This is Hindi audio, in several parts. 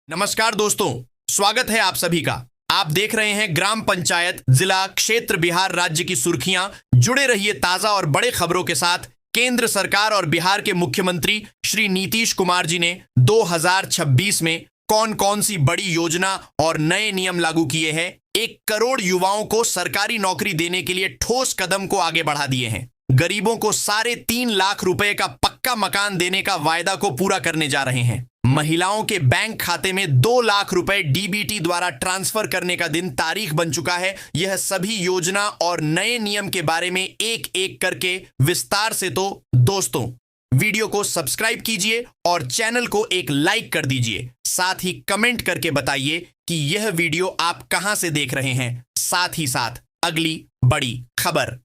नमस्कार दोस्तों, स्वागत है आप सभी का। आप देख रहे हैं ग्राम पंचायत जिला क्षेत्र बिहार राज्य की सुर्खियां। जुड़े रहिए ताजा और बड़े खबरों के साथ। केंद्र सरकार और बिहार के मुख्यमंत्री श्री नीतीश कुमार जी ने 2026 में कौन कौन सी बड़ी योजना और नए नियम लागू किए हैं। 1 करोड़ युवाओं को सरकारी नौकरी देने के लिए ठोस कदम को आगे बढ़ा दिए हैं। गरीबों को 3.5 लाख रुपए का पक्का मकान देने का वायदा को पूरा करने जा रहे हैं। महिलाओं के बैंक खाते में 2 लाख रुपए डीबीटी द्वारा ट्रांसफर करने का दिन तारीख बन चुका है। यह सभी योजना और नए नियम के बारे में एक एक करके विस्तार से। तो दोस्तों, वीडियो को सब्सक्राइब कीजिए और चैनल को एक लाइक कर दीजिए। साथ ही कमेंट करके बताइए कि यह वीडियो आप कहां से देख रहे हैं। साथ ही साथ अगली बड़ी खबर।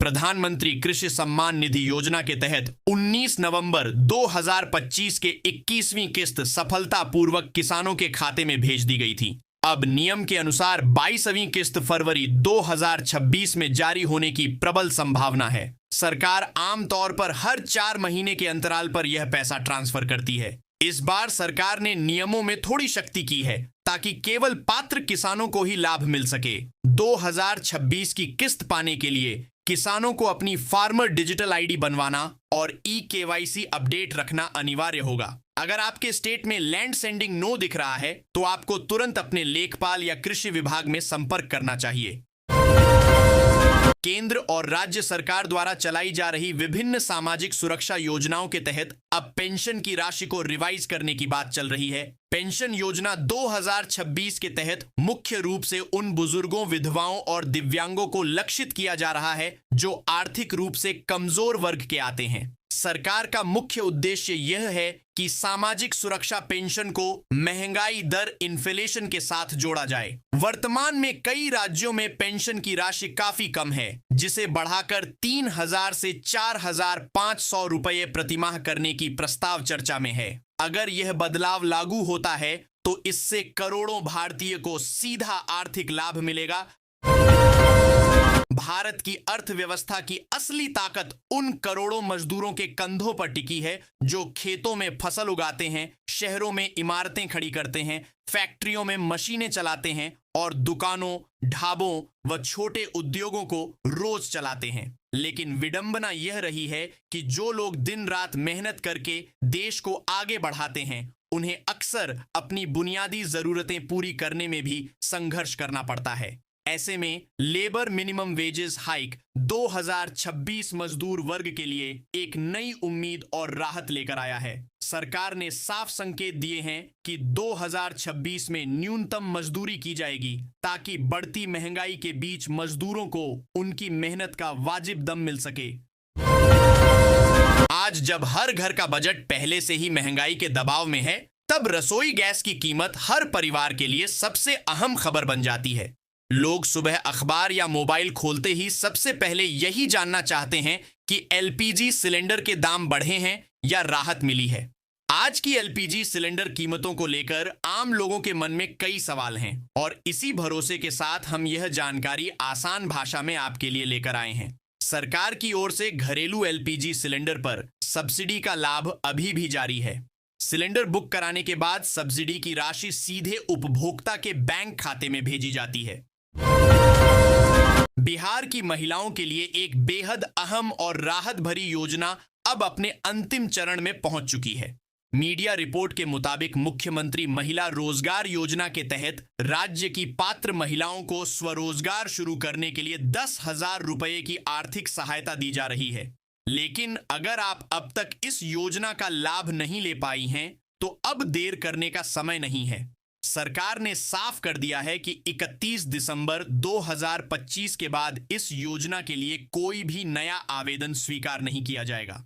प्रधानमंत्री कृषि सम्मान निधि योजना के तहत 19 नवंबर 2025 के 21वीं किस्त सफलतापूर्वक किसानों के खाते में भेज दी गई थी। अब नियम के अनुसार 22वीं किस्त फरवरी 2026 में जारी होने की प्रबल संभावना है। सरकार आमतौर पर हर 4 महीने के अंतराल पर यह पैसा ट्रांसफर करती है। इस बार सरकार ने नियमों में थोड़ी सख्ती की है ताकि केवल पात्र किसानों को ही लाभ मिल सके। 2026 की किस्त पाने के लिए किसानों को अपनी फार्मर डिजिटल आईडी बनवाना और KYC अपडेट रखना अनिवार्य होगा। अगर आपके स्टेट में लैंड सेंडिंग नो दिख रहा है तो आपको तुरंत अपने लेखपाल या कृषि विभाग में संपर्क करना चाहिए। केंद्र और राज्य सरकार द्वारा चलाई जा रही विभिन्न सामाजिक सुरक्षा योजनाओं के तहत अब पेंशन की राशि को रिवाइज करने की बात चल रही है। पेंशन योजना 2026 के तहत मुख्य रूप से उन बुजुर्गों, विधवाओं और दिव्यांगों को लक्षित किया जा रहा है जो आर्थिक रूप से कमजोर वर्ग के आते हैं। सरकार का मुख्य उद्देश्य यह है कि सामाजिक सुरक्षा पेंशन को महंगाई दर इन्फ्लेशन के साथ जोड़ा जाए। वर्तमान में कई राज्यों में पेंशन की राशि काफी कम है, जिसे बढ़ाकर 3,000 से 4,500 रुपये प्रतिमाह करने की प्रस्ताव चर्चा में है। अगर यह बदलाव लागू होता है तो इससे करोड़ों भारतीय को सीधा आर्थिक लाभ मिलेगा। भारत की अर्थव्यवस्था की असली ताकत उन करोड़ों मजदूरों के कंधों पर टिकी है जो खेतों में फसल उगाते हैं, शहरों में इमारतें खड़ी करते हैं, फैक्ट्रियों में मशीनें चलाते हैं और दुकानों, ढाबों व छोटे उद्योगों को रोज चलाते हैं। लेकिन विडंबना यह रही है कि जो लोग दिन रात मेहनत करके देश को आगे बढ़ाते हैं, उन्हें अक्सर अपनी बुनियादी जरूरतें पूरी करने में भी संघर्ष करना पड़ता है। ऐसे में लेबर मिनिमम वेजेस हाइक 2026 मजदूर वर्ग के लिए एक नई उम्मीद और राहत लेकर आया है। सरकार ने साफ संकेत दिए हैं कि 2026 में न्यूनतम मजदूरी की जाएगी ताकि बढ़ती महंगाई के बीच मजदूरों को उनकी मेहनत का वाजिब दम मिल सके। आज जब हर घर का बजट पहले से ही महंगाई के दबाव में है, तब रसोई गैस की कीमत हर परिवार के लिए सबसे अहम खबर बन जाती है। लोग सुबह अखबार या मोबाइल खोलते ही सबसे पहले यही जानना चाहते हैं कि LPG सिलेंडर के दाम बढ़े हैं या राहत मिली है। आज की LPG सिलेंडर कीमतों को लेकर आम लोगों के मन में कई सवाल हैं और इसी भरोसे के साथ हम यह जानकारी आसान भाषा में आपके लिए लेकर आए हैं। सरकार की ओर से घरेलू LPG सिलेंडर पर सब्सिडी का लाभ अभी भी जारी है। सिलेंडर बुक कराने के बाद सब्सिडी की राशि सीधे उपभोक्ता के बैंक खाते में भेजी जाती है। बिहार की महिलाओं के लिए एक बेहद अहम और राहत भरी योजना अब अपने अंतिम चरण में पहुंच चुकी है। मीडिया रिपोर्ट के मुताबिक मुख्यमंत्री महिला रोजगार योजना के तहत राज्य की पात्र महिलाओं को स्वरोजगार शुरू करने के लिए 10,000 रुपये की आर्थिक सहायता दी जा रही है। लेकिन अगर आप अब तक इस योजना का लाभ नहीं ले पाई हैं, तो अब देर करने का समय नहीं है। सरकार ने साफ कर दिया है कि 31 दिसंबर 2025 के बाद इस योजना के लिए कोई भी नया आवेदन स्वीकार नहीं किया जाएगा।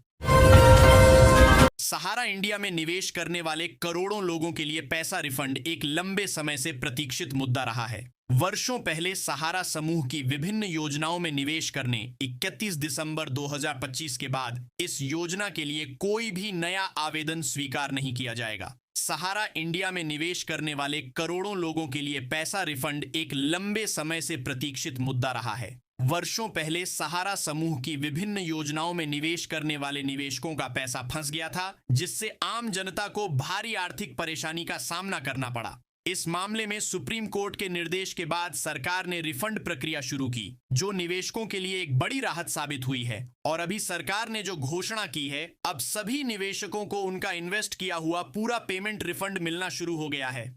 सहारा इंडिया में निवेश करने वाले करोड़ों लोगों के लिए पैसा रिफंड एक लंबे समय से प्रतीक्षित मुद्दा रहा है। वर्षों पहले सहारा समूह की विभिन्न योजनाओं में निवेश करने 31 दिसंबर 2025 के बाद इस योजना के लिए कोई भी नया आवेदन स्वीकार नहीं किया जाएगा। सहारा इंडिया में निवेश करने वाले करोड़ों लोगों के लिए पैसा रिफंड एक लंबे समय से प्रतीक्षित मुद्दा रहा है। वर्षों पहले सहारा समूह की विभिन्न योजनाओं में निवेश करने वाले निवेशकों का पैसा फंस गया था, जिससे आम जनता को भारी आर्थिक परेशानी का सामना करना पड़ा। इस मामले में सुप्रीम कोर्ट के निर्देश के बाद सरकार ने रिफंड प्रक्रिया शुरू की, जो निवेशकों के लिए एक बड़ी राहत साबित हुई है। और अभी सरकार ने जो घोषणा की है, अब सभी निवेशकों को उनका इन्वेस्ट किया हुआ पूरा पेमेंट रिफंड मिलना शुरू हो गया है।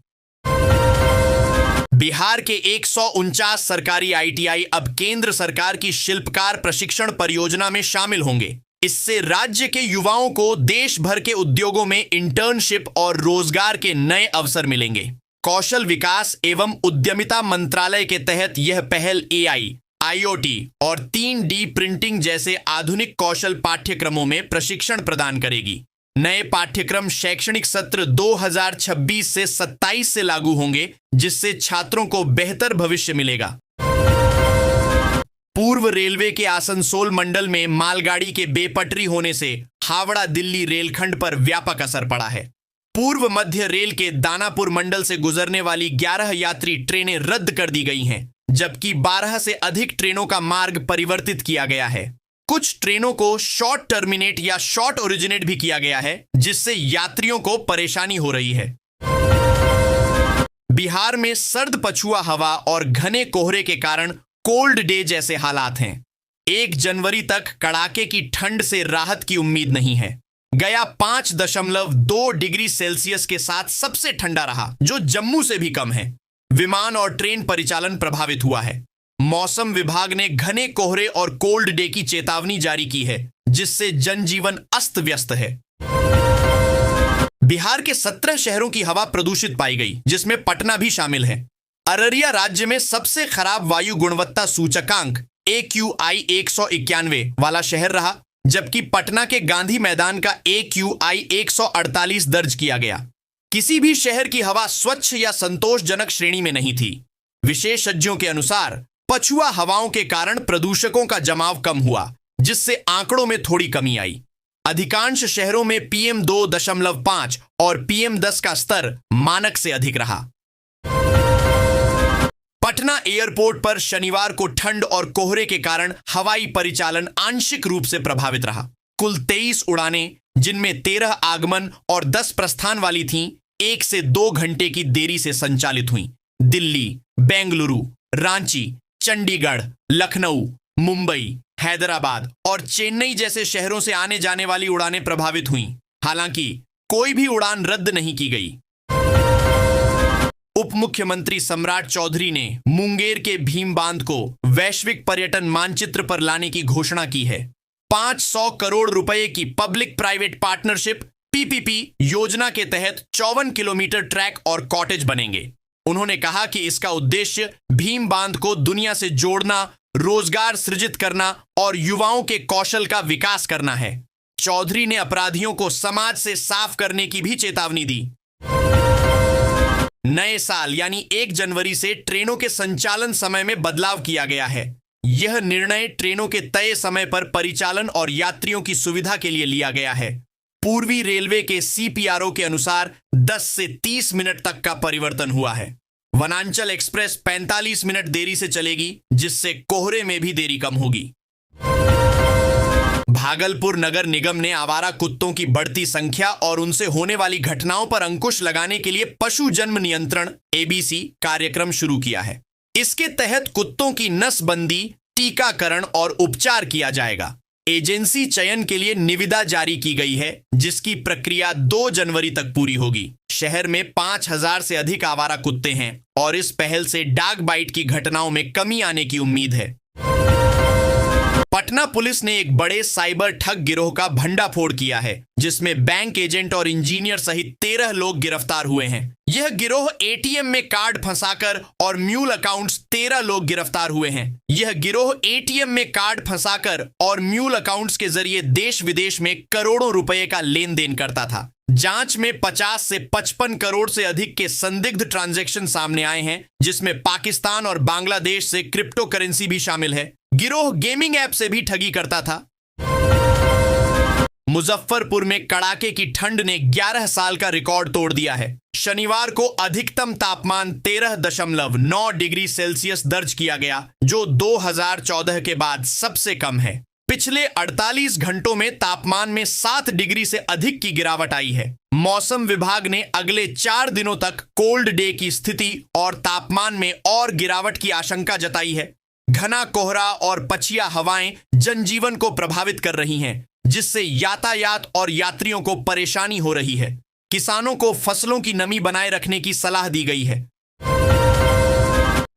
बिहार के 149 सरकारी ITI अब केंद्र सरकार की शिल्पकार प्रशिक्षण परियोजना में शामिल होंगे। इससे राज्य के युवाओं को देश भर के उद्योगों में इंटर्नशिप और रोजगार के नए अवसर मिलेंगे। कौशल विकास एवं उद्यमिता मंत्रालय के तहत यह पहल AI, IoT और 3D प्रिंटिंग जैसे आधुनिक कौशल पाठ्यक्रमों में प्रशिक्षण प्रदान करेगी। नए पाठ्यक्रम शैक्षणिक सत्र 2026 से 27 से लागू होंगे, जिससे छात्रों को बेहतर भविष्य मिलेगा। पूर्व रेलवे के आसनसोल मंडल में मालगाड़ी के बेपटरी होने से हावड़ा दिल्ली रेलखंड पर व्यापक असर पड़ा है। पूर्व मध्य रेल के दानापुर मंडल से गुजरने वाली 11 यात्री ट्रेनें रद्द कर दी गई हैं, जबकि 12 से अधिक ट्रेनों का मार्ग परिवर्तित किया गया है। कुछ ट्रेनों को शॉर्ट टर्मिनेट या शॉर्ट ओरिजिनेट भी किया गया है, जिससे यात्रियों को परेशानी हो रही है। बिहार में सर्द पछुआ हवा और घने कोहरे के कारण कोल्ड डे जैसे हालात हैं। 1 जनवरी तक कड़ाके की ठंड से राहत की उम्मीद नहीं है। गया 5.2 डिग्री सेल्सियस के साथ सबसे ठंडा रहा, जो जम्मू से भी कम है। विमान और ट्रेन परिचालन प्रभावित हुआ है। मौसम विभाग ने घने कोहरे और कोल्ड डे की चेतावनी जारी की है, जिससे जनजीवन अस्त व्यस्त है। बिहार के 17 शहरों की हवा प्रदूषित पाई गई, जिसमें पटना भी शामिल है। अररिया राज्य में सबसे खराब वायु गुणवत्ता सूचकांक AQI 191 वाला शहर रहा, जबकि पटना के गांधी मैदान का AQI 148 दर्ज किया गया। किसी भी शहर की हवा स्वच्छ या संतोषजनक श्रेणी में नहीं थी। विशेषज्ञों के अनुसार पछुआ हवाओं के कारण प्रदूषकों का जमाव कम हुआ, जिससे आंकड़ों में थोड़ी कमी आई। अधिकांश शहरों में PM 2.5 और PM 10 का स्तर मानक से अधिक रहा। पटना एयरपोर्ट पर शनिवार को ठंड और कोहरे के कारण हवाई परिचालन आंशिक रूप से प्रभावित रहा। कुल 23 उड़ानें, जिनमें 13 आगमन और 10 प्रस्थान वाली थीं, 1 से 2 घंटे की देरी से संचालित हुईं। दिल्ली, बेंगलुरु, रांची, चंडीगढ़, लखनऊ, मुंबई, हैदराबाद और चेन्नई जैसे शहरों से आने जाने वाली उड़ानें प्रभावित हुईं। हालांकि कोई भी उड़ान रद्द नहीं की गई। उप मुख्यमंत्री सम्राट चौधरी ने मुंगेर के भीम बांध को वैश्विक पर्यटन मानचित्र पर लाने की घोषणा की है। 500 करोड़ रुपए की पब्लिक प्राइवेट पार्टनरशिप PPP योजना के तहत 54 किलोमीटर ट्रैक और कॉटेज बनेंगे। उन्होंने कहा कि इसका उद्देश्य भीम बांध को दुनिया से जोड़ना, रोजगार सृजित करना और युवाओं के कौशल का विकास करना है। चौधरी ने अपराधियों को समाज से साफ करने की भी चेतावनी दी। नए साल यानी 1 जनवरी से ट्रेनों के संचालन समय में बदलाव किया गया है। यह निर्णय ट्रेनों के तय समय पर परिचालन और यात्रियों की सुविधा के लिए लिया गया है। पूर्वी रेलवे के CPRO के अनुसार 10 से 30 मिनट तक का परिवर्तन हुआ है। वनांचल एक्सप्रेस 45 मिनट देरी से चलेगी, जिससे कोहरे में भी देरी कम होगी। भागलपुर नगर निगम ने आवारा कुत्तों की बढ़ती संख्या और उनसे होने वाली घटनाओं पर अंकुश लगाने के लिए पशु जन्म नियंत्रण ABC कार्यक्रम शुरू किया है। इसके तहत कुत्तों की नसबंदी, टीकाकरण और उपचार किया जाएगा। एजेंसी चयन के लिए निविदा जारी की गई है, जिसकी प्रक्रिया 2 जनवरी तक पूरी होगी। शहर में 5000 से अधिक आवारा कुत्ते हैं और इस पहल से डाग बाइट की घटनाओं में कमी आने की उम्मीद है। पटना पुलिस ने एक बड़े साइबर ठग गिरोह का भंडाफोड़ किया है, जिसमें बैंक एजेंट और इंजीनियर सहित 13 लोग गिरफ्तार हुए हैं। यह गिरोह ATM में कार्ड फंसाकर और म्यूल अकाउंट्स 13 लोग गिरफ्तार हुए हैं। यह गिरोह ATM में कार्ड फंसाकर और म्यूल अकाउंट्स के जरिए देश विदेश में करोड़ों रुपए का लेन देन करता था। जांच में 50 से 55 करोड़ से अधिक के संदिग्ध ट्रांजैक्शन सामने आए हैं, जिसमें पाकिस्तान और बांग्लादेश से क्रिप्टो करेंसी भी शामिल है। गिरोह गेमिंग ऐप से भी ठगी करता था। मुजफ्फरपुर में कड़ाके की ठंड ने 11 साल का रिकॉर्ड तोड़ दिया है। शनिवार को अधिकतम तापमान 13.9 डिग्री सेल्सियस दर्ज किया गया, जो 2014 के बाद सबसे कम है। पिछले 48 घंटों में तापमान में 7 डिग्री से अधिक की गिरावट आई है। मौसम विभाग ने अगले 4 दिनों तक कोल्ड डे की स्थिति और तापमान में और गिरावट की आशंका जताई है। घना कोहरा और पछिया हवाएं जनजीवन को प्रभावित कर रही हैं, जिससे यातायात और यात्रियों को परेशानी हो रही है। किसानों को फसलों की नमी बनाए रखने की सलाह दी गई है।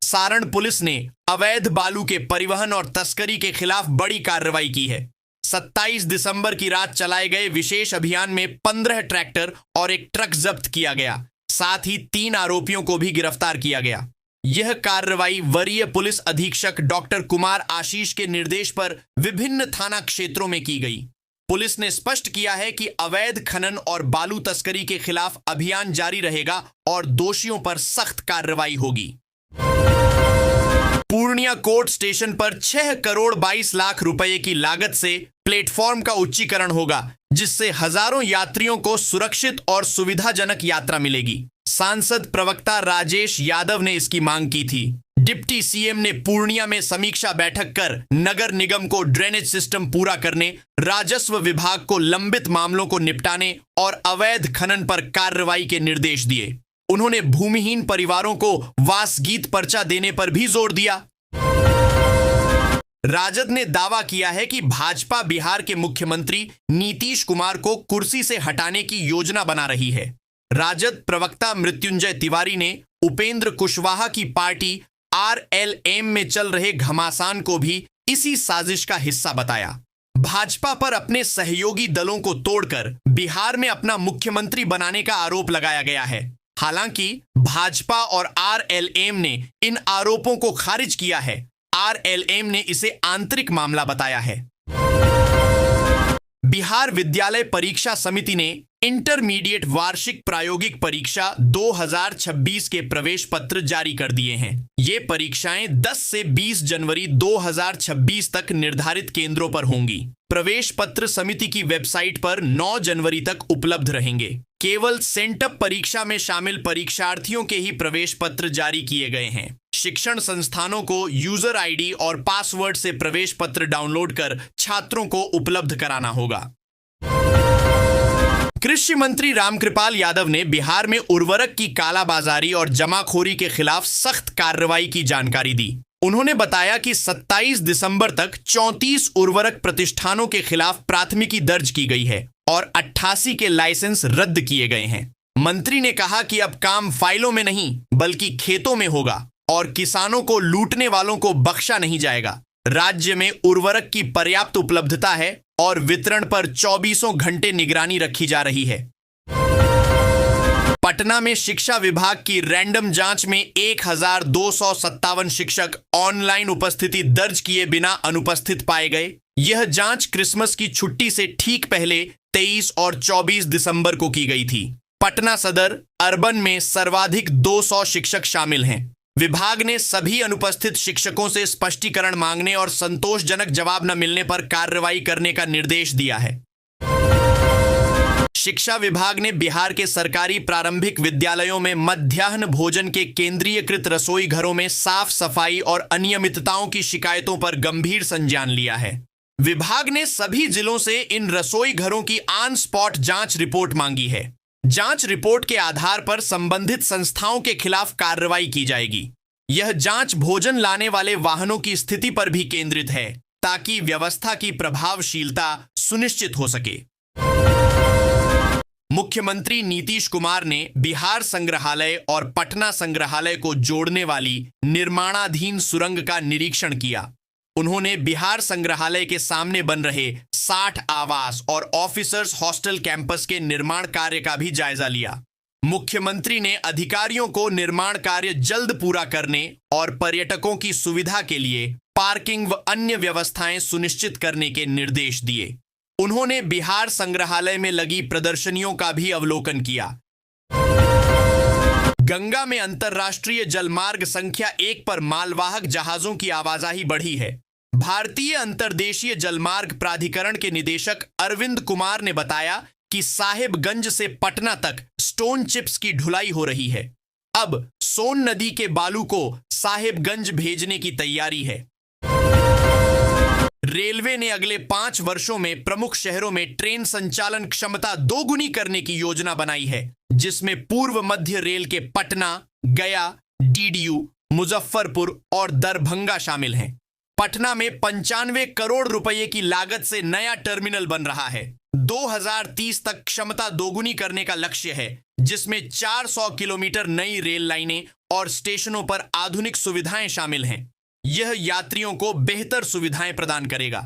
सारण पुलिस ने अवैध बालू के परिवहन और तस्करी के खिलाफ बड़ी कार्रवाई की है। 27 दिसंबर की रात चलाए गए विशेष अभियान में 15 ट्रैक्टर और एक ट्रक जब्त किया गया। साथ ही 3 आरोपियों को भी गिरफ्तार किया गया। यह कार्रवाई वरीय पुलिस अधीक्षक डॉक्टर कुमार आशीष के निर्देश पर विभिन्न थाना क्षेत्रों में की गई। पुलिस ने स्पष्ट किया है कि अवैध खनन और बालू तस्करी के खिलाफ अभियान जारी रहेगा और दोषियों पर सख्त कार्रवाई होगी। पूर्णिया कोर्ट स्टेशन पर 6 करोड़ 22 लाख रुपए की लागत से प्लेटफॉर्म का उच्चीकरण होगा, जिससे हजारों यात्रियों को सुरक्षित और सुविधाजनक यात्रा मिलेगी। सांसद प्रवक्ता राजेश यादव ने इसकी मांग की थी। डिप्टी सीएम ने पूर्णिया में समीक्षा बैठक कर नगर निगम को ड्रेनेज सिस्टम पूरा करने, राजस्व विभाग को लंबित मामलों को निपटाने और अवैध खनन पर कार्रवाई के निर्देश दिए। उन्होंने भूमिहीन परिवारों को वासगीत पर्चा देने पर भी जोर दिया। राजद ने दावा किया है कि भाजपा बिहार के मुख्यमंत्री नीतीश कुमार को कुर्सी से हटाने की योजना बना रही है। राजद प्रवक्ता मृत्युंजय तिवारी ने उपेंद्र कुशवाहा की पार्टी आरएलएम में चल रहे घमासान को भी इसी साजिश का हिस्सा बताया। भाजपा पर अपने सहयोगी दलों को तोड़कर बिहार में अपना मुख्यमंत्री बनाने का आरोप लगाया गया है। हालांकि भाजपा और आरएलएम ने इन आरोपों को खारिज किया है। आरएलएम ने इसे आंतरिक मामला बताया है। बिहार विद्यालय परीक्षा समिति ने इंटरमीडिएट वार्षिक प्रायोगिक परीक्षा 2026 के प्रवेश पत्र जारी कर दिए हैं। ये परीक्षाएं 10 से 20 जनवरी 2026 तक निर्धारित केंद्रों पर होंगी। प्रवेश पत्र समिति की वेबसाइट पर 9 जनवरी तक उपलब्ध रहेंगे। केवल सेंटअप परीक्षा में शामिल परीक्षार्थियों के ही प्रवेश पत्र जारी किए गए हैं। शिक्षण संस्थानों को यूजर आईडी और पासवर्ड से प्रवेश पत्र डाउनलोड कर छात्रों को उपलब्ध कराना होगा। कृषि मंत्री रामकृपाल यादव ने बिहार में उर्वरक की कालाबाजारी और जमाखोरी के खिलाफ सख्त कार्रवाई की जानकारी दी। उन्होंने बताया कि 27 दिसंबर तक 34 उर्वरक प्रतिष्ठानों के खिलाफ प्राथमिकी दर्ज की गई है और 88 के लाइसेंस रद्द किए गए हैं। मंत्री ने कहा कि अब काम फाइलों में नहीं बल्कि खेतों में होगा और किसानों को लूटने वालों को बख्शा नहीं जाएगा। राज्य में उर्वरक की पर्याप्त उपलब्धता है और वितरण पर 24 घंटे निगरानी रखी जा रही है। पटना में शिक्षा विभाग की रैंडम जांच में 1257 शिक्षक ऑनलाइन उपस्थिति दर्ज किए बिना अनुपस्थित पाए गए। यह जांच क्रिसमस की छुट्टी से ठीक पहले 23 और 24 दिसंबर को की गई थी। पटना सदर अर्बन में सर्वाधिक 200 शिक्षक शामिल हैं। विभाग ने सभी अनुपस्थित शिक्षकों से स्पष्टीकरण मांगने और संतोषजनक जवाब न मिलने पर कार्रवाई करने का निर्देश दिया है। शिक्षा विभाग ने बिहार के सरकारी प्रारंभिक विद्यालयों में मध्याह्न भोजन के केंद्रीयकृत रसोई घरों में साफ सफाई और अनियमितताओं की शिकायतों पर गंभीर संज्ञान लिया है। विभाग ने सभी जिलों से इन रसोई घरों की ऑन स्पॉट जांच रिपोर्ट मांगी है। जांच रिपोर्ट के आधार पर संबंधित संस्थाओं के खिलाफ कार्रवाई की जाएगी। यह जांच भोजन लाने वाले वाहनों की स्थिति पर भी केंद्रित है, ताकि व्यवस्था की प्रभावशीलता सुनिश्चित हो सके। मुख्यमंत्री नीतीश कुमार ने बिहार संग्रहालय और पटना संग्रहालय को जोड़ने वाली निर्माणाधीन सुरंग का निरीक्षण किया। उन्होंने बिहार संग्रहालय के सामने बन रहे 60 आवास और ऑफिसर्स हॉस्टल कैंपस के निर्माण कार्य का भी जायजा लिया। मुख्यमंत्री ने अधिकारियों को निर्माण कार्य जल्द पूरा करने और पर्यटकों की सुविधा के लिए पार्किंग व अन्य व्यवस्थाएं सुनिश्चित करने के निर्देश दिए। उन्होंने बिहार संग्रहालय में लगी प्रदर्शनियों का भी अवलोकन किया। गंगा में अंतर्राष्ट्रीय जलमार्ग संख्या 1 पर मालवाहक जहाजों की आवाजाही बढ़ी है। भारतीय अंतर्देशीय जलमार्ग प्राधिकरण के निदेशक अरविंद कुमार ने बताया कि साहिबगंज से पटना तक स्टोन चिप्स की ढुलाई हो रही है। अब सोन नदी के बालू को साहिबगंज भेजने की तैयारी है। रेलवे ने अगले 5 वर्षों में प्रमुख शहरों में ट्रेन संचालन क्षमता दोगुनी करने की योजना बनाई है, जिसमें पूर्व मध्य रेल के पटना, गया, डीडीयू, मुजफ्फरपुर और दरभंगा शामिल हैं। पटना में 95 करोड़ रुपए की लागत से नया टर्मिनल बन रहा है। 2030 तक क्षमता दोगुनी करने का लक्ष्य है, जिसमें 400 किलोमीटर नई रेल लाइनें और स्टेशनों पर आधुनिक सुविधाएं शामिल हैं। यह यात्रियों को बेहतर सुविधाएं प्रदान करेगा।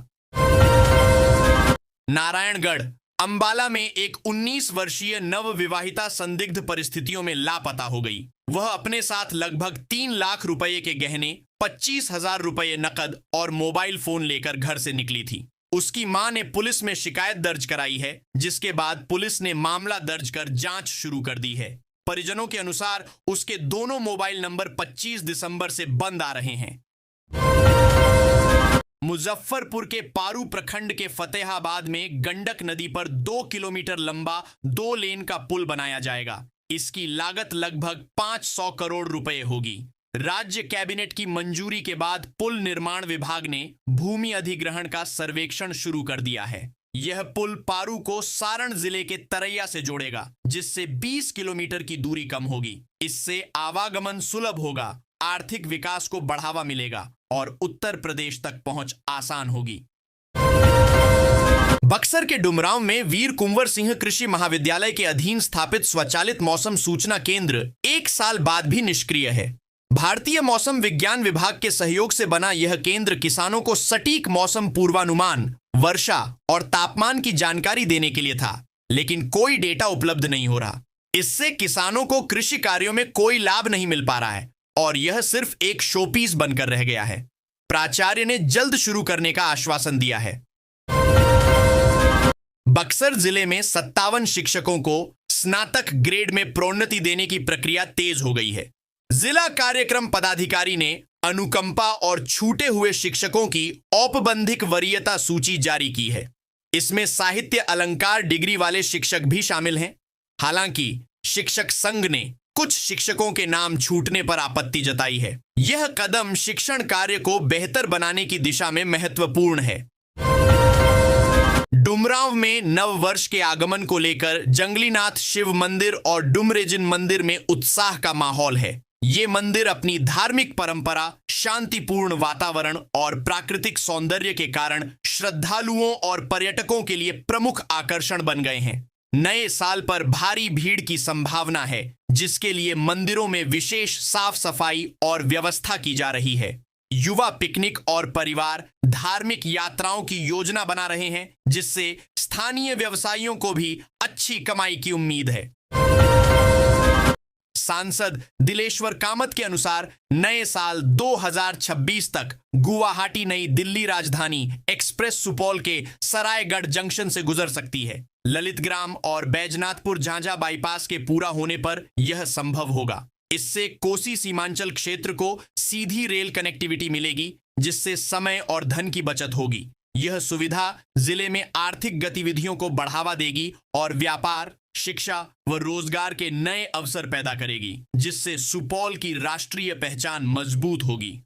नारायणगढ़ अंबाला में एक 19 वर्षीय नवविवाहिता संदिग्ध परिस्थितियों में लापता हो गई। वह अपने साथ लगभग 3 लाख रुपए के गहने, 25,000 रुपए नकद और मोबाइल फोन लेकर घर से निकली थी। उसकी मां ने पुलिस में शिकायत दर्ज कराई है, जिसके बाद पुलिस ने मामला दर्ज कर जांच शुरू कर दी है। परिजनों के अनुसार उसके दोनों मोबाइल नंबर 25 दिसंबर से बंद आ रहे हैं। मुजफ्फरपुर के पारू प्रखंड के फतेहाबाद में गंडक नदी पर 2 किलोमीटर लंबा 2 लेन का पुल बनाया जाएगा। इसकी लागत लगभग 500 करोड़ रुपए होगी। राज्य कैबिनेट की मंजूरी के बाद पुल निर्माण विभाग ने भूमि अधिग्रहण का सर्वेक्षण शुरू कर दिया है। यह पुल पारू को सारण जिले के तरैया से जोड़ेगा, जिससे 20 किलोमीटर की दूरी कम होगी। इससे आवागमन सुलभ होगा, आर्थिक विकास को बढ़ावा मिलेगा और उत्तर प्रदेश तक पहुंच आसान होगी। बक्सर के डुमरांव में वीर कुंवर सिंह कृषि महाविद्यालय के अधीन स्थापित स्वचालित मौसम सूचना केंद्र 1 साल बाद भी निष्क्रिय है। भारतीय मौसम विज्ञान विभाग के सहयोग से बना यह केंद्र किसानों को सटीक मौसम पूर्वानुमान, वर्षा और तापमान की जानकारी देने के लिए था, लेकिन कोई डेटा उपलब्ध नहीं हो रहा। इससे किसानों को कृषि कार्यों में कोई लाभ नहीं मिल पा रहा है और यह सिर्फ एक शोपीस बनकर रह गया है। प्राचार्य ने जल्द शुरू करने का आश्वासन दिया है। बक्सर जिले में 57 शिक्षकों को स्नातक ग्रेड में प्रोन्नति देने की प्रक्रिया तेज हो गई है। जिला कार्यक्रम पदाधिकारी ने अनुकंपा और छूटे हुए शिक्षकों की औपबंधिक वरीयता सूची जारी की है। इसमें साहित्य अलंकार डिग्री वाले शिक्षक भी शामिल हैं। हालांकि शिक्षक संघ ने कुछ शिक्षकों के नाम छूटने पर आपत्ति जताई है। यह कदम शिक्षण कार्य को बेहतर बनाने की दिशा में महत्वपूर्ण है। डुमरांव में नव वर्ष के आगमन को लेकर जंगलीनाथ शिव मंदिर और डुमरेजिन मंदिर में उत्साह का माहौल है। ये मंदिर अपनी धार्मिक परंपरा, शांतिपूर्ण वातावरण और प्राकृतिक सौंदर्य के कारण श्रद्धालुओं और पर्यटकों के लिए प्रमुख आकर्षण बन गए हैं। नए साल पर भारी भीड़ की संभावना है, जिसके लिए मंदिरों में विशेष साफ सफाई और व्यवस्था की जा रही है। युवा पिकनिक और परिवार धार्मिक यात्राओं की योजना बना रहे हैं, जिससे स्थानीय व्यवसायियों को भी अच्छी कमाई की उम्मीद है। सांसद दिलेश्वर कामत के अनुसार नए साल 2026 तक गुवाहाटी नई दिल्ली राजधानी एक्सप्रेस सुपौल के सरायगढ़ जंक्शन से गुजर सकती है। ललितग्राम और बैजनाथपुर झांझा बाईपास के पूरा होने पर यह संभव होगा। इससे कोसी सीमांचल क्षेत्र को सीधी रेल कनेक्टिविटी मिलेगी, जिससे समय और धन की बचत होगी। यह सुविधा जिले में आर्थिक गतिविधियों को बढ़ावा देगी और व्यापार, शिक्षा व रोजगार के नए अवसर पैदा करेगी, जिससे सुपौल की राष्ट्रीय पहचान मजबूत होगी।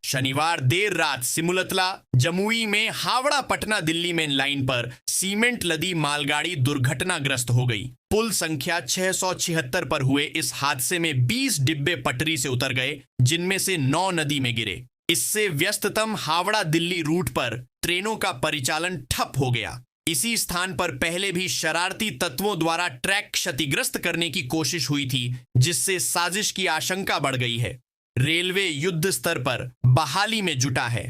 शनिवार देर रात सिमुलतला जमुई में हावड़ा पटना दिल्ली मेन लाइन पर सीमेंट लदी मालगाड़ी दुर्घटनाग्रस्त हो गई। पुल संख्या 676 पर हुए इस हादसे में 20 डिब्बे पटरी से उतर गए, जिनमें से 9 नदी में गिरे। इससे व्यस्ततम हावड़ा दिल्ली रूट पर ट्रेनों का परिचालन ठप हो गया। इसी स्थान पर पहले भी शरारती तत्वों द्वारा ट्रैक क्षतिग्रस्त करने की कोशिश हुई थी, जिससे साजिश की आशंका बढ़ गई है। रेलवे युद्ध स्तर पर बहाली में जुटा है।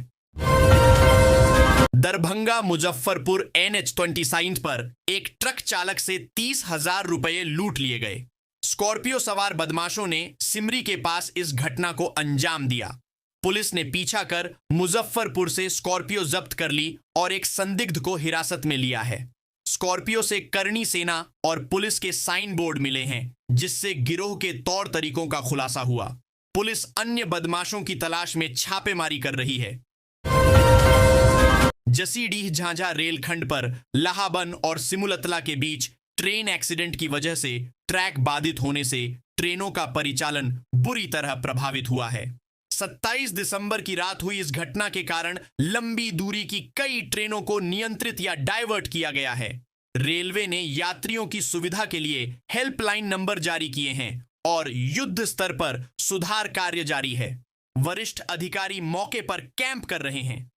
दरभंगा मुजफ्फरपुर NH-27 पर एक ट्रक चालक से 30,000 रुपए लूट लिए गए। स्कॉर्पियो सवार बदमाशों ने सिमरी के पास इस घटना को अंजाम दिया। पुलिस ने पीछा कर मुजफ्फरपुर से स्कॉर्पियो जब्त कर ली और एक संदिग्ध को हिरासत में लिया है। स्कॉर्पियो से करणी सेना और पुलिस के साइन बोर्ड मिले हैं, जिससे गिरोह के तौर तरीकों का खुलासा हुआ। पुलिस अन्य बदमाशों की तलाश में छापेमारी कर रही है। जसीडीह झांझा रेलखंड पर लाहाबन और सिमुलतला के बीच ट्रेन एक्सीडेंट की वजह से ट्रैक बाधित होने से ट्रेनों का परिचालन बुरी तरह प्रभावित हुआ है। 27 दिसंबर की रात हुई इस घटना के कारण लंबी दूरी की कई ट्रेनों को नियंत्रित या डायवर्ट किया गया है। रेलवे ने यात्रियों की सुविधा के लिए हेल्पलाइन नंबर जारी किए हैं और युद्ध स्तर पर सुधार कार्य जारी है। वरिष्ठ अधिकारी मौके पर कैंप कर रहे हैं।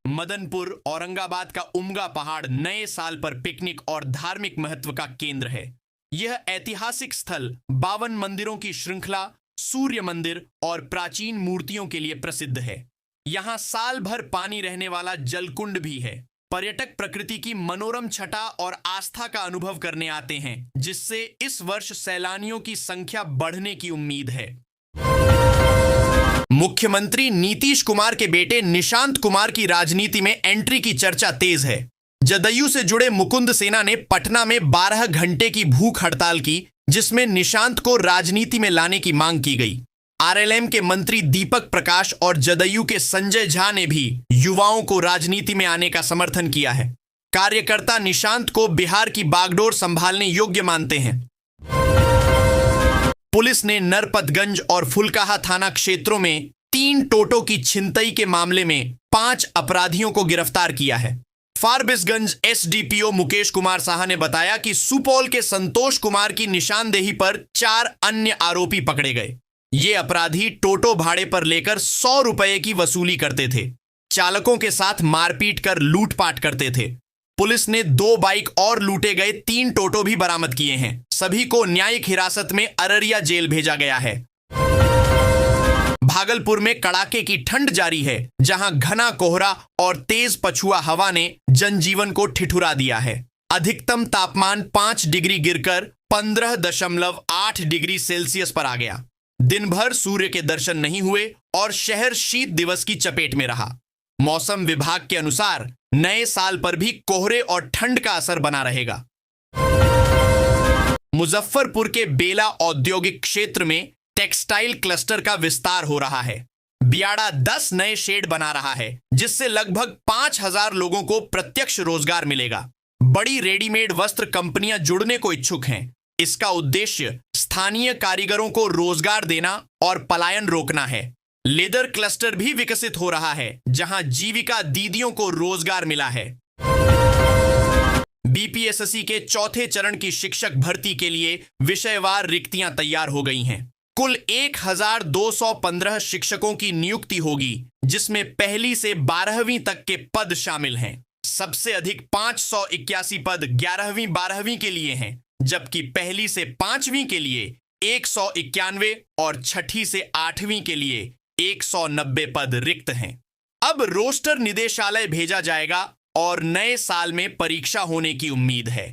मदनपुर औरंगाबाद का उमगा पहाड़ नए साल पर पिकनिक और धार्मिक महत्व का केंद्र है। यह ऐतिहासिक स्थल 52 मंदिरों की श्रृंखला, सूर्य मंदिर और प्राचीन मूर्तियों के लिए प्रसिद्ध है। यहां साल भर पानी रहने वाला जलकुंड भी है। पर्यटक प्रकृति की मनोरम छटा और आस्था का अनुभव करने आते हैं, जिससे इस वर्ष सैलानियों की संख्या बढ़ने की उम्मीद है। मुख्यमंत्री नीतीश कुमार के बेटे निशांत कुमार की राजनीति में एंट्री की चर्चा तेज है। जदयू से जुड़े मुकुंद सेना ने पटना में 12 घंटे की भूख हड़ताल की, जिसमें निशांत को राजनीति में लाने की मांग की गई। आरएलएम के मंत्री दीपक प्रकाश और जदयू के संजय झा ने भी युवाओं को राजनीति में आने का समर्थन किया है। कार्यकर्ता निशांत को बिहार की बागडोर संभालने योग्य मानते हैं। पुलिस ने नरपतगंज और फुलकाहा थाना क्षेत्रों में 3 टोटो की छिनतई के मामले में 5 अपराधियों को गिरफ्तार किया है। फारबिसगंज एसडीपीओ मुकेश कुमार साहा ने बताया कि सुपौल के संतोष कुमार की निशानदेही पर 4 अन्य आरोपी पकड़े गए। ये अपराधी टोटो भाड़े पर लेकर 100 रुपए की वसूली करते थे। चालकों के साथ मारपीट कर लूटपाट करते थे। पुलिस ने 2 बाइक और लूटे गए 3 टोटो भी बरामद किए हैं। सभी को न्यायिक हिरासत में अररिया जेल भेजा गया है। भागलपुर में कड़ाके की ठंड जारी है, जहां घना कोहरा और तेज पछुआ हवा ने जनजीवन को ठिठुरा दिया है। अधिकतम तापमान 5 डिग्री गिरकर 15.8 डिग्री सेल्सियस पर आ गया। दिन भर सूर्य के दर्शन नहीं हुए और शहर शीत दिवस की चपेट में रहा। मौसम विभाग के अनुसार नए साल पर भी कोहरे और ठंड का असर बना रहेगा। मुजफ्फरपुर के बेला औद्योगिक क्षेत्र में टेक्सटाइल क्लस्टर का विस्तार हो रहा है। बियाड़ा 10 नए शेड बना रहा है, जिससे लगभग 5000 लोगों को प्रत्यक्ष रोजगार मिलेगा। बड़ी रेडीमेड वस्त्र कंपनियां जुड़ने को इच्छुक हैं। इसका उद्देश्य स्थानीय कारीगरों को रोजगार देना और पलायन रोकना है। लेदर क्लस्टर भी विकसित हो रहा है, जहां जीविका दीदियों को रोजगार मिला है। बीपीएससी के चौथे चरण की शिक्षक भर्ती के लिए विषयवार रिक्तियां तैयार हो गई हैं। कुल 1215 शिक्षकों की नियुक्ति होगी, जिसमें पहली से 12वीं तक के पद शामिल हैं। सबसे अधिक 581 पद 11वीं 12वीं के लिए हैं, जबकि पहली से 5वीं के लिए 191 और छठी से 8वीं के लिए 190 पद रिक्त हैं। अब रोस्टर निदेशालय भेजा जाएगा और नए साल में परीक्षा होने की उम्मीद है।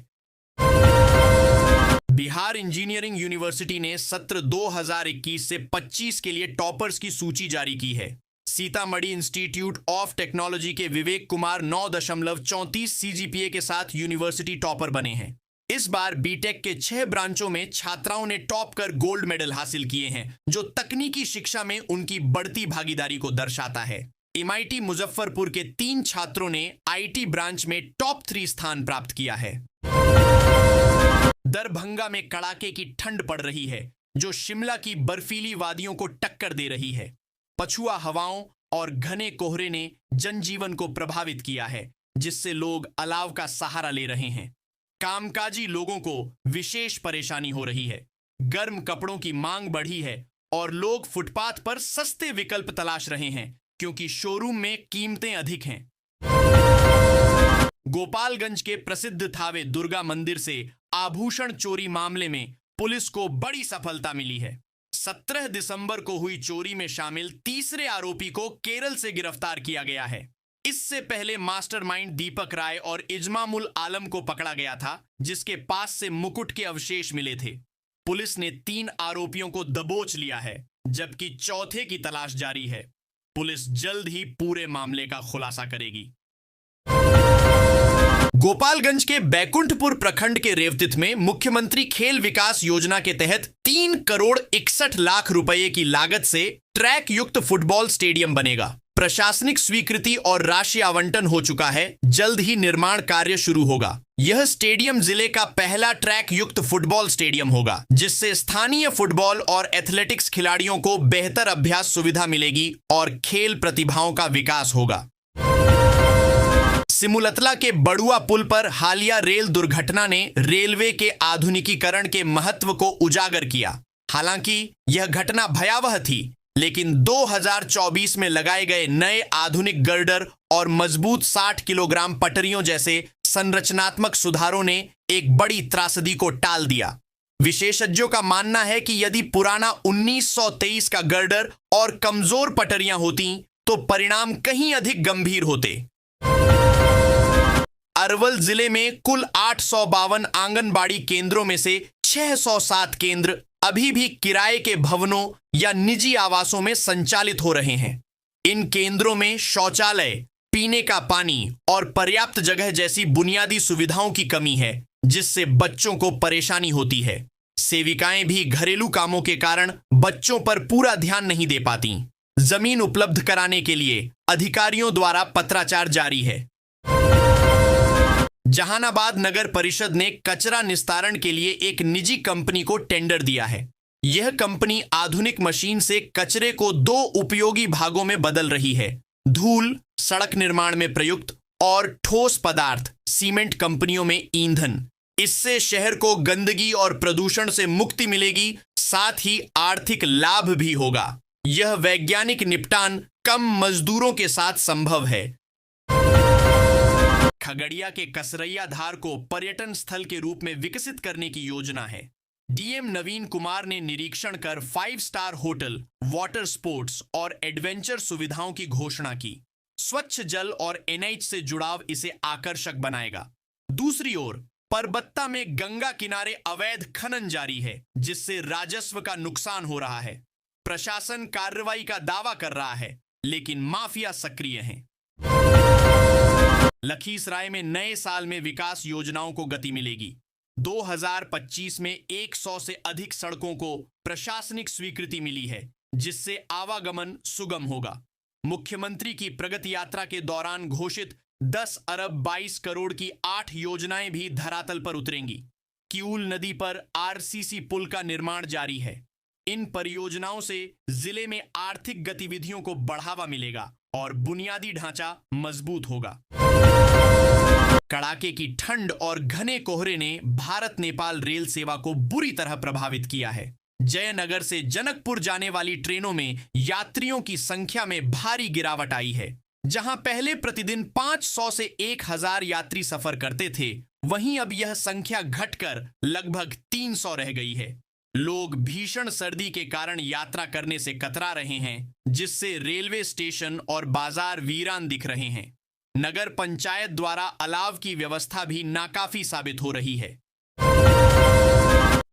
बिहार इंजीनियरिंग यूनिवर्सिटी ने सत्र 2021 से 25 के लिए टॉपर्स की सूची जारी की है। सीतामढ़ी इंस्टीट्यूट ऑफ टेक्नोलॉजी के विवेक कुमार 9.34 सीजीपीए के साथ यूनिवर्सिटी टॉपर बने हैं। इस बार बीटेक के 6 ब्रांचों में छात्राओं ने टॉप कर गोल्ड मेडल हासिल किए हैं, जो तकनीकी शिक्षा में उनकी बढ़ती भागीदारी को दर्शाता है। एमआईटी मुजफ्फरपुर के 3 छात्रों ने आईटी ब्रांच में टॉप 3 स्थान प्राप्त किया है। दरभंगा में कड़ाके की ठंड पड़ रही है, जो शिमला की बर्फीली वादियों को टक्कर दे रही है। पछुआ हवाओं और घने कोहरे ने जनजीवन को प्रभावित किया है, जिससे लोग अलाव का सहारा ले रहे हैं। कामकाजी लोगों को विशेष परेशानी हो रही है। गर्म कपड़ों की मांग बढ़ी है और लोग फुटपाथ पर सस्ते विकल्प तलाश रहे हैं, क्योंकि शोरूम में कीमतें अधिक हैं। गोपालगंज के प्रसिद्ध थावे दुर्गा मंदिर से आभूषण चोरी मामले में पुलिस को बड़ी सफलता मिली है। 17 दिसंबर को हुई चोरी में शामिल तीसरे आरोपी को केरल से गिरफ्तार किया गया है। इससे पहले मास्टरमाइंड दीपक राय और इजमामुल आलम को पकड़ा गया था, जिसके पास से मुकुट के अवशेष मिले थे। पुलिस ने 3 आरोपियों को दबोच लिया है, जबकि चौथे की तलाश जारी है। पुलिस जल्द ही पूरे मामले का खुलासा करेगी। गोपालगंज के बैकुंठपुर प्रखंड के रेवतित में मुख्यमंत्री खेल विकास योजना के तहत 3,61,00,000 रुपए की लागत से ट्रैक युक्त फुटबॉल स्टेडियम बनेगा। प्रशासनिक स्वीकृति और राशि आवंटन हो चुका है, जल्द ही निर्माण कार्य शुरू होगा। यह स्टेडियम जिले का पहला ट्रैक युक्त फुटबॉल स्टेडियम होगा, जिससे स्थानीय फुटबॉल और एथलेटिक्स खिलाड़ियों को बेहतर अभ्यास सुविधा मिलेगी और खेल प्रतिभाओं का विकास होगा। सिमुलतला के बड़ुआ पुल पर हालिया रेल दुर्घटना ने रेलवे के आधुनिकीकरण के महत्व को उजागर किया। हालांकि यह घटना भयावह थी, लेकिन 2024 में लगाए गए नए आधुनिक गर्डर और मजबूत 60 किलोग्राम पटरियों जैसे संरचनात्मक सुधारों ने एक बड़ी त्रासदी को टाल दिया। विशेषज्ञों का मानना है कि यदि पुराना 1923 का गर्डर और कमजोर पटरियां होती तो परिणाम कहीं अधिक गंभीर होते। अरवल जिले में कुल 852 आंगनबाड़ी केंद्रों में से 607 केंद्र अभी भी किराए के भवनों या निजी आवासों में संचालित हो रहे हैं। इन केंद्रों में शौचालय, पीने का पानी और पर्याप्त जगह जैसी बुनियादी सुविधाओं की कमी है, जिससे बच्चों को परेशानी होती है। सेविकाएं भी घरेलू कामों के कारण बच्चों पर पूरा ध्यान नहीं दे पाती। जमीन उपलब्ध कराने के लिए अधिकारियों द्वारा पत्राचार जारी है। जहानाबाद नगर परिषद ने कचरा निस्तारण के लिए एक निजी कंपनी को टेंडर दिया है। यह कंपनी आधुनिक मशीन से कचरे को 2 उपयोगी भागों में बदल रही है: धूल, सड़क निर्माण में प्रयुक्त, और ठोस पदार्थ, सीमेंट कंपनियों में ईंधन। इससे शहर को गंदगी और प्रदूषण से मुक्ति मिलेगी, साथ ही आर्थिक लाभ भी होगा। यह वैज्ञानिक निपटान कम मजदूरों के साथ संभव है। खगड़िया के कसरैया धार को पर्यटन स्थल के रूप में विकसित करने की योजना है। डीएम नवीन कुमार ने निरीक्षण कर 5 स्टार होटल, वाटर स्पोर्ट्स और एडवेंचर सुविधाओं की घोषणा की। स्वच्छ जल और एनएच से जुड़ाव इसे आकर्षक बनाएगा। दूसरी ओर परबत्ता में गंगा किनारे अवैध खनन जारी है, जिससे राजस्व का नुकसान हो रहा है। प्रशासन कार्रवाई का दावा कर रहा है, लेकिन माफिया सक्रिय हैं। लखीसराय में नए साल में विकास योजनाओं को गति मिलेगी। 2025 में 100 से अधिक सड़कों को प्रशासनिक स्वीकृति मिली है, जिससे आवागमन सुगम होगा। मुख्यमंत्री की प्रगति यात्रा के दौरान घोषित 10 अरब 22 करोड़ की 8 योजनाएं भी धरातल पर उतरेंगी। किऊल नदी पर आरसीसी पुल का निर्माण जारी है। इन परियोजनाओं से जिले में आर्थिक गतिविधियों को बढ़ावा मिलेगा और बुनियादी ढांचा मजबूत होगा। कड़ाके की ठंड और घने कोहरे ने भारत नेपाल रेल सेवा को बुरी तरह प्रभावित किया है। जयनगर से जनकपुर जाने वाली ट्रेनों में यात्रियों की संख्या में भारी गिरावट आई है। जहां पहले प्रतिदिन 500 से 1000 यात्री सफर करते थे, वहीं अब यह संख्या घटकर लगभग 300 रह गई है। लोग भीषण सर्दी के कारण यात्रा करने से कतरा रहे हैं, जिससे रेलवे स्टेशन और बाजार वीरान दिख रहे हैं। नगर पंचायत द्वारा अलाव की व्यवस्था भी नाकाफी साबित हो रही है।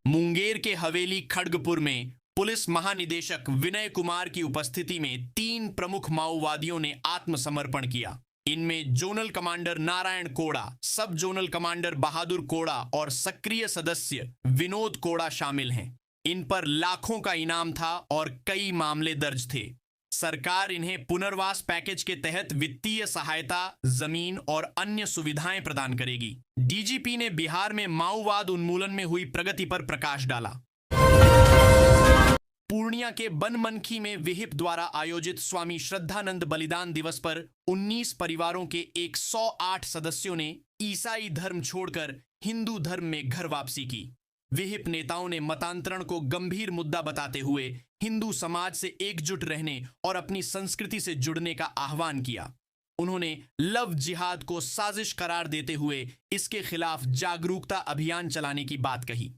मुंगेर के हवेली खड़गपुर में पुलिस महानिदेशक विनय कुमार की उपस्थिति में 3 प्रमुख माओवादियों ने आत्मसमर्पण किया। इनमें जोनल कमांडर नारायण कोड़ा, सब जोनल कमांडर बहादुर कोड़ा और सक्रिय सदस्य विनोद कोड़ा शामिल हैं। इन पर लाखों का इनाम था और कई मामले दर्ज थे। सरकार इन्हें पुनर्वास पैकेज के तहत वित्तीय सहायता, जमीन और अन्य सुविधाएं प्रदान करेगी। डीजीपी ने बिहार में माओवाद उन्मूलन में हुई प्रगति पर प्रकाश डाला। पूर्णिया के बनमनखी में विहिप द्वारा आयोजित स्वामी श्रद्धानंद बलिदान दिवस पर 19 परिवारों के 108 सदस्यों ने ईसाई धर्म छोड़कर हिंदू धर्म में घर वापसी की। विहिप नेताओं ने मतांतरण को गंभीर मुद्दा बताते हुए हिंदू समाज से एकजुट रहने और अपनी संस्कृति से जुड़ने का आह्वान किया। उन्होंने लव जिहाद को साजिश करार देते हुए इसके खिलाफ जागरूकता अभियान चलाने की बात कही।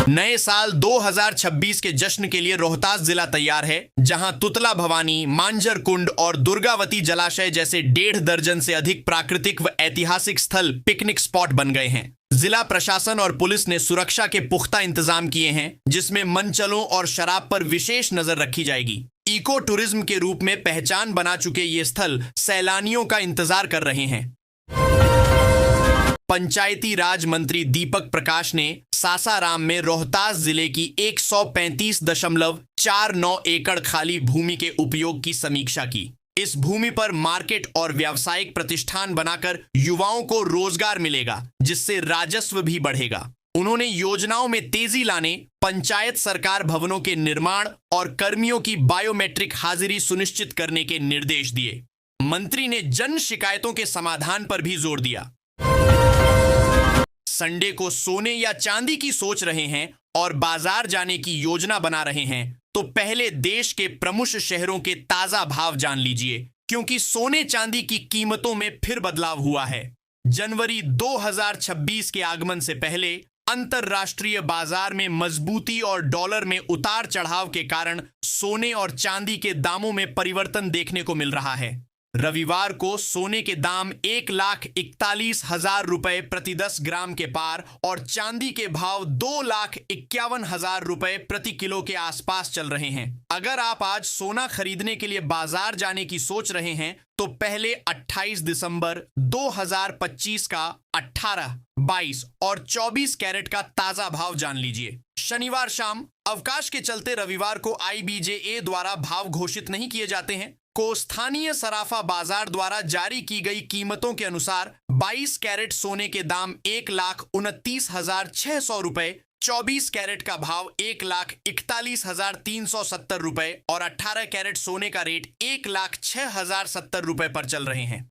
नए साल 2026 के जश्न के लिए रोहतास जिला तैयार है, जहां तुतला भवानी, मांजर कुंड और दुर्गावती जलाशय जैसे 1.5 दर्जन से अधिक प्राकृतिक व ऐतिहासिक स्थल पिकनिक स्पॉट बन गए हैं। जिला प्रशासन और पुलिस ने सुरक्षा के पुख्ता इंतजाम किए हैं, जिसमें मनचलों और शराब पर विशेष नजर रखी जाएगी। इको टूरिज्म के रूप में पहचान बना चुके ये स्थल सैलानियों का इंतजार कर रहे हैं। पंचायती राज मंत्री दीपक प्रकाश ने सासाराम में रोहतास जिले की 135.49 एकड़ खाली भूमि के उपयोग की समीक्षा की। इस भूमि पर मार्केट और व्यावसायिक प्रतिष्ठान बनाकर युवाओं को रोजगार मिलेगा, जिससे राजस्व भी बढ़ेगा। उन्होंने योजनाओं में तेजी लाने, पंचायत सरकार भवनों के निर्माण और कर्मियों की बायोमेट्रिक हाजिरी सुनिश्चित करने के निर्देश दिए। मंत्री ने जन शिकायतों के समाधान पर भी जोर दिया। संडे को सोने या चांदी की सोच रहे हैं और बाजार जाने की योजना बना रहे हैं तो पहले देश के प्रमुख शहरों के ताजा भाव जान लीजिए, क्योंकि सोने चांदी की कीमतों में फिर बदलाव हुआ है। जनवरी 2026 के आगमन से पहले अंतरराष्ट्रीय बाजार में मजबूती और डॉलर में उतार चढ़ाव के कारण सोने और चांदी के दामों में परिवर्तन देखने को मिल रहा है। रविवार को सोने के दाम 1,41,000 रुपए प्रति 10 ग्राम के पार और चांदी के भाव 2,51,000 रुपए प्रति किलो के आसपास चल रहे हैं। अगर आप आज सोना खरीदने के लिए बाजार जाने की सोच रहे हैं तो पहले 28 दिसंबर 2025 का 18, 22 और 24 कैरेट का ताजा भाव जान लीजिए। शनिवार शाम अवकाश के चलते रविवार को IBJA द्वारा भाव घोषित नहीं किए जाते हैं। को स्थानीय सराफा बाजार द्वारा जारी की गई कीमतों के अनुसार 22 कैरेट सोने के दाम 1,29,600 रुपए, 24 कैरेट का भाव 1,41,370 रुपए और 18 कैरेट सोने का रेट 1,06,070 रुपए पर चल रहे हैं।